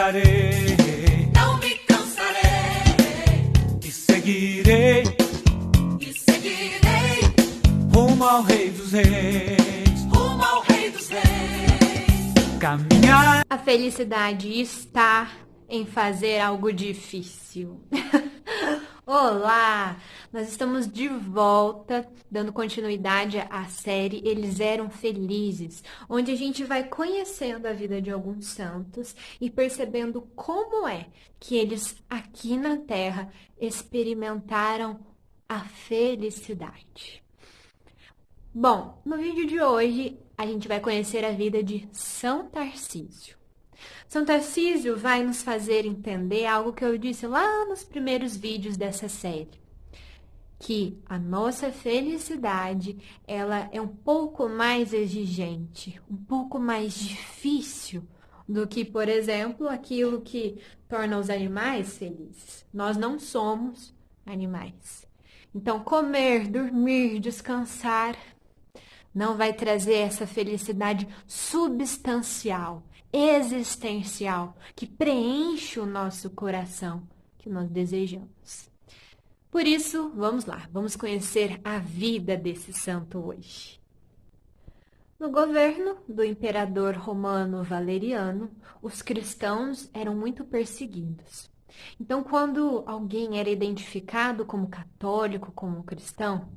cansarei, não me cansarei, e seguirei rumo ao Rei dos Reis, rumo ao Rei dos Reis. caminhar. A felicidade está em fazer algo difícil. Olá! Nós estamos de volta, dando continuidade à série Eles Eram Felizes, onde a gente vai conhecendo a vida de alguns santos e percebendo como é que eles aqui na Terra experimentaram a felicidade. Bom, no vídeo de hoje a gente vai conhecer a vida de São Tarcísio. São Tarcísio vai nos fazer entender algo que eu disse lá nos primeiros vídeos dessa série, que a nossa felicidade, ela é um pouco mais exigente, um pouco mais difícil do que, por exemplo, aquilo que torna os animais felizes. Nós não somos animais. Então, comer, dormir, descansar não vai trazer essa felicidade substancial, existencial, que preenche o nosso coração, que nós desejamos. Por isso, vamos lá, vamos conhecer a vida desse santo hoje. No governo do imperador romano Valeriano, os cristãos eram muito perseguidos. Então, quando alguém era identificado como católico, como cristão,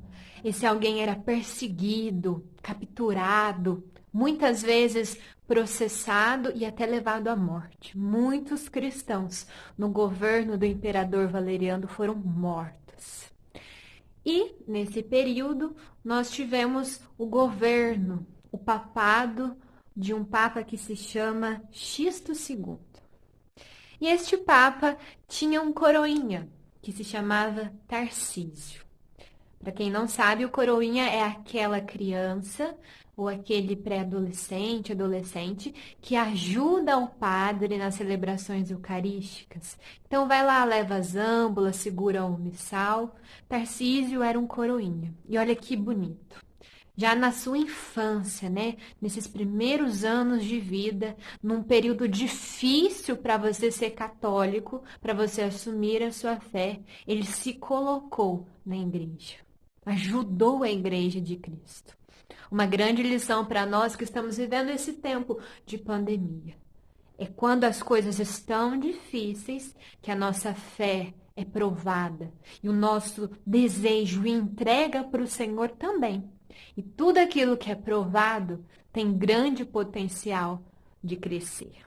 esse alguém era perseguido, capturado, muitas vezes processado e até levado à morte. Muitos cristãos no governo do imperador Valeriano foram mortos. E, nesse período, nós tivemos o governo, o papado de um papa que se chama Xisto II. E este papa tinha um coroinha, que se chamava Tarcísio. Para quem não sabe, o coroinha é aquela criança ou aquele pré-adolescente, adolescente, que ajuda o padre nas celebrações eucarísticas. Então vai lá, leva as âmbulas, segura o missal. Tarcísio era um coroinha. E olha que bonito. Já na sua infância, né, nesses primeiros anos de vida, num período difícil para você ser católico, para você assumir a sua fé, ele se colocou na igreja, ajudou a igreja de Cristo. Uma grande lição para nós que estamos vivendo esse tempo de pandemia. É quando as coisas estão difíceis que a nossa fé é provada e o nosso desejo e entrega para o Senhor também. E tudo aquilo que é provado tem grande potencial de crescer.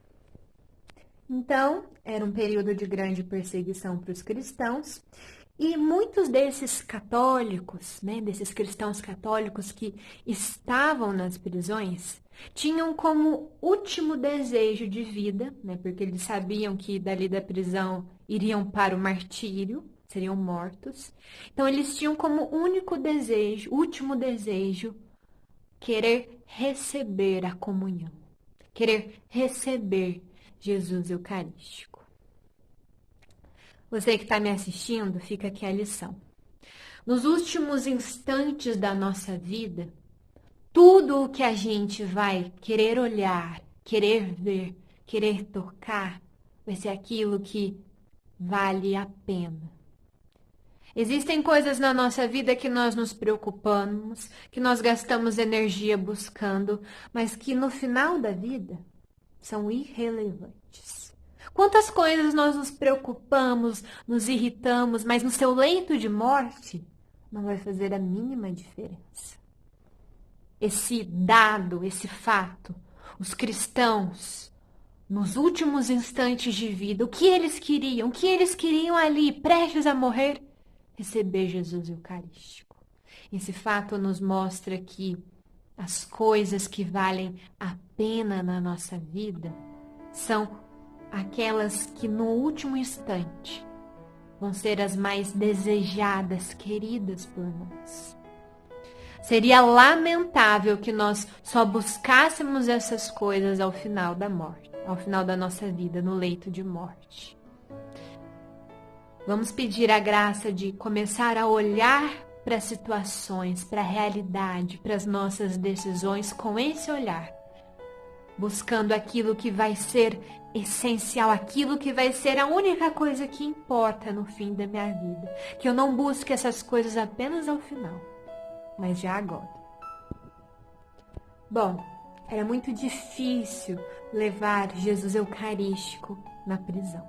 Então, era um período de grande perseguição para os cristãos. E muitos desses católicos, né, desses cristãos católicos que estavam nas prisões, tinham como último desejo de vida, né, porque eles sabiam que dali da prisão iriam para o martírio, seriam mortos. Então, eles tinham como único desejo, último desejo, querer receber a comunhão, querer receber Jesus Eucarístico. Você que está me assistindo, fica aqui a lição. Nos últimos instantes da nossa vida, tudo o que a gente vai querer olhar, querer ver, querer tocar, vai ser aquilo que vale a pena. Existem coisas na nossa vida que nós nos preocupamos, que nós gastamos energia buscando, mas que no final da vida são irrelevantes. Quantas coisas nós nos preocupamos, nos irritamos, mas no seu leito de morte não vai fazer a mínima diferença. Esse dado, esse fato, os cristãos, nos últimos instantes de vida, o que eles queriam? O que eles queriam ali, prestes a morrer? Receber Jesus Eucarístico. Esse fato nos mostra que as coisas que valem a pena na nossa vida são aquelas que no último instante vão ser as mais desejadas, queridas por nós. Seria lamentável que nós só buscássemos essas coisas ao final da morte, ao final da nossa vida, no leito de morte. Vamos pedir a graça de começar a olhar para as situações, para a realidade, para as nossas decisões com esse olhar. buscando aquilo que vai ser essencial, aquilo que vai ser a única coisa que importa no fim da minha vida. Que eu não busque essas coisas apenas ao final, mas já agora. Bom, era muito difícil levar Jesus Eucarístico na prisão.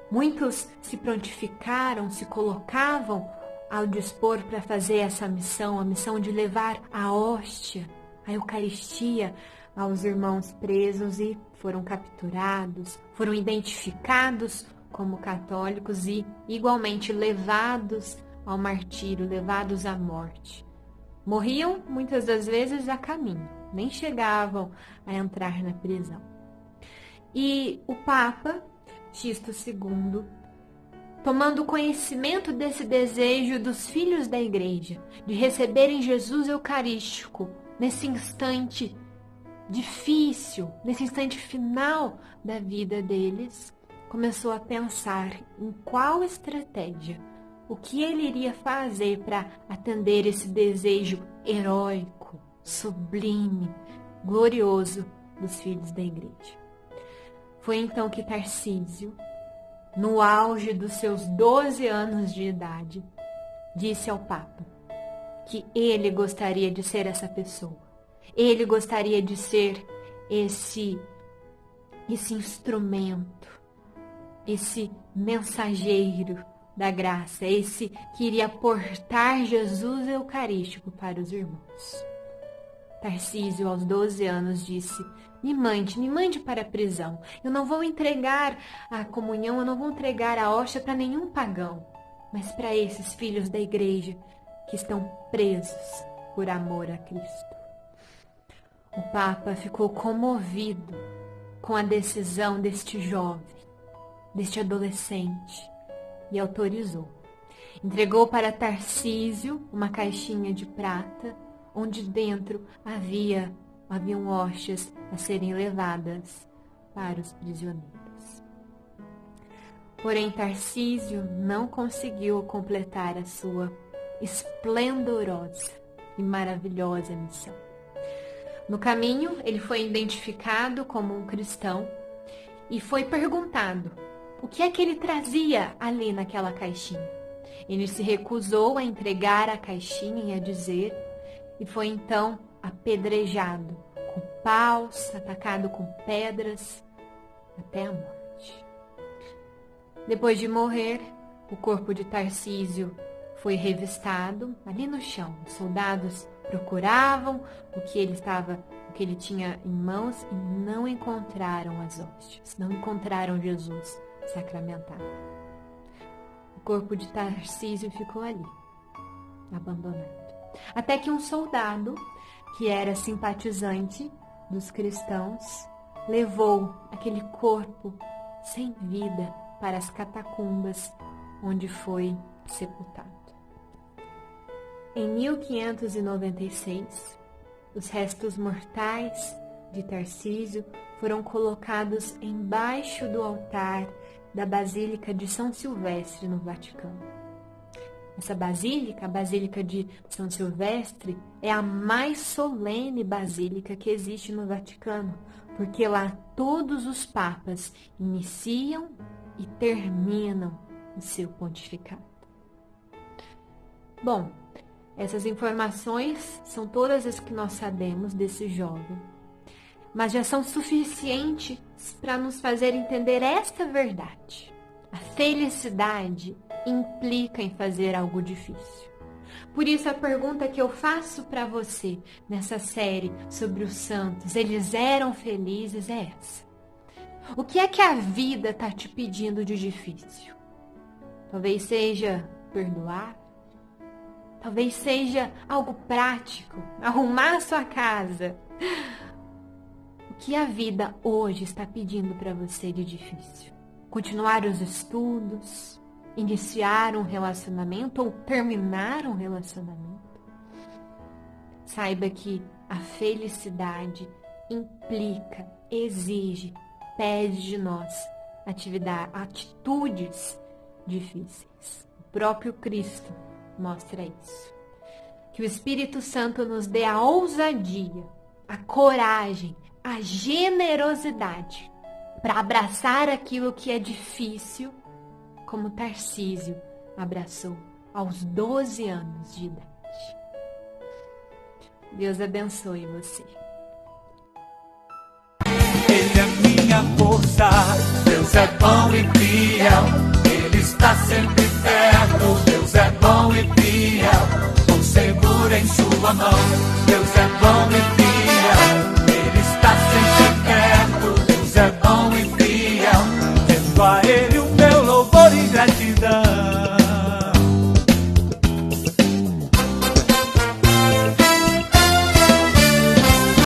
Muitos se prontificaram, se colocavam ao dispor para fazer essa missão, a missão de levar a hóstia, a Eucaristia, aos irmãos presos e foram capturados, foram identificados como católicos e igualmente levados ao martírio, levados à morte. Morriam muitas das vezes a caminho, nem chegavam a entrar na prisão. E o Papa Sisto II, tomando conhecimento desse desejo dos filhos da igreja de receberem Jesus Eucarístico nesse instante difícil, nesse instante final da vida deles, começou a pensar em qual estratégia, o que ele iria fazer para atender esse desejo heróico, sublime, glorioso dos filhos da igreja. Foi então que Tarcísio, no auge dos seus 12 anos de idade, disse ao Papa que ele gostaria de ser essa pessoa. Ele gostaria de ser esse instrumento, esse mensageiro da graça, esse que iria portar Jesus Eucarístico para os irmãos. Tarcísio, aos 12 anos, disse: me mande para a prisão. Eu não vou entregar a comunhão, eu não vou entregar a hóstia para nenhum pagão, mas para esses filhos da igreja que estão presos por amor a Cristo. O Papa ficou comovido com a decisão deste jovem, deste adolescente, e autorizou. Entregou para Tarcísio uma caixinha de prata, onde dentro haviam hóstias a serem levadas para os prisioneiros. Porém, Tarcísio não conseguiu completar a sua esplendorosa e maravilhosa missão. No caminho, ele foi identificado como um cristão e foi perguntado o que é que ele trazia ali naquela caixinha. Ele se recusou a entregar a caixinha e a dizer, e foi então apedrejado com paus, atacado com pedras, até a morte. Depois de morrer, o corpo de Tarcísio foi revistado ali no chão. Os soldados procuravam o que ele tinha em mãos e não encontraram as hóstias, não encontraram Jesus sacramentado. O corpo de Tarcísio ficou ali, abandonado. Até que um soldado, que era simpatizante dos cristãos, levou aquele corpo sem vida para as catacumbas, onde foi sepultado. Em 1596, os restos mortais de Tarcísio foram colocados embaixo do altar da Basílica de São Silvestre, no Vaticano. Essa basílica, a Basílica de São Silvestre, é a mais solene basílica que existe no Vaticano, porque lá todos os papas iniciam e terminam o seu pontificado. Bom, essas informações são todas as que nós sabemos desse jovem, mas já são suficientes para nos fazer entender esta verdade. A felicidade implica em fazer algo difícil. Por isso a pergunta que eu faço para você nessa série sobre os santos, eles eram felizes, é essa. O que é que a vida está te pedindo de difícil? Talvez seja perdoar. Talvez seja algo prático, arrumar sua casa. O que a vida hoje está pedindo para você de difícil? Continuar os estudos, iniciar um relacionamento ou terminar um relacionamento? Saiba que a felicidade implica, exige, pede de nós atitudes difíceis. O próprio Cristo mostra isso. Que o Espírito Santo nos dê a ousadia, a coragem, a generosidade para abraçar aquilo que é difícil, como Tarcísio abraçou aos 12 anos de idade. Deus abençoe você. Ele é minha força, Deus é bom e fiel, Ele está sempre perto, Deus é bom e fiel, com seguro em sua mão, Deus é bom e fiel.